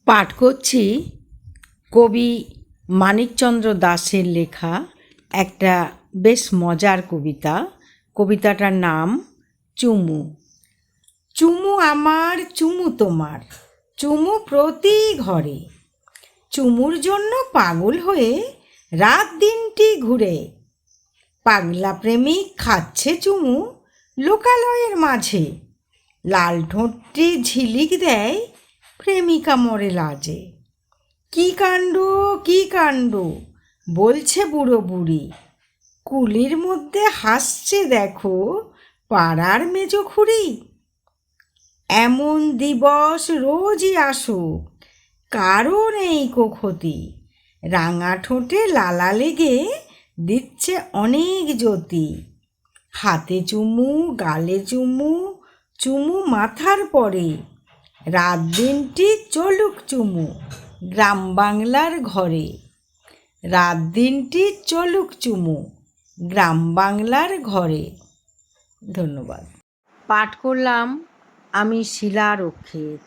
পাঠ করছি কবি মানিকচন্দ্র দাশের লেখা একটা বেশ মজার কবিতা। কবিতাটার নাম চুমু। চুমু আমার চুমু তোমার, চুমু প্রতি ঘরে, চুমুর জন্য পাগল হয়ে রাত দিনটি ঘুরে। পাগলা প্রেমিক খাচ্ছে চুমু লোকালয়ের মাঝে, লাল ঠোঁটটি ঝিলিক দেয় প্রেমিকা মরে লাজে। কি কাণ্ড কি কাণ্ড বলছে বুড়ো বুড়ি, কুলির মধ্যে হাসছে দেখো পাড়ার মেজো খুড়ি। এমন দিবস রোজই আসুক, কারো নেই কো ক্ষতি, রাঙা ঠোঁটে লালা লেগে দিচ্ছে অনেক জ্যোতি। হাতে চুমু গালে চুমু, চুমু মাথার পরে, রাত দিনটি চলুক চুমু গ্রাম বাংলার ঘরে। রাত দিনটি চলুক চুমু গ্রাম বাংলার ঘরে। ধন্যবাদ। পাঠ করলাম আমি শিলা রক্ষিত।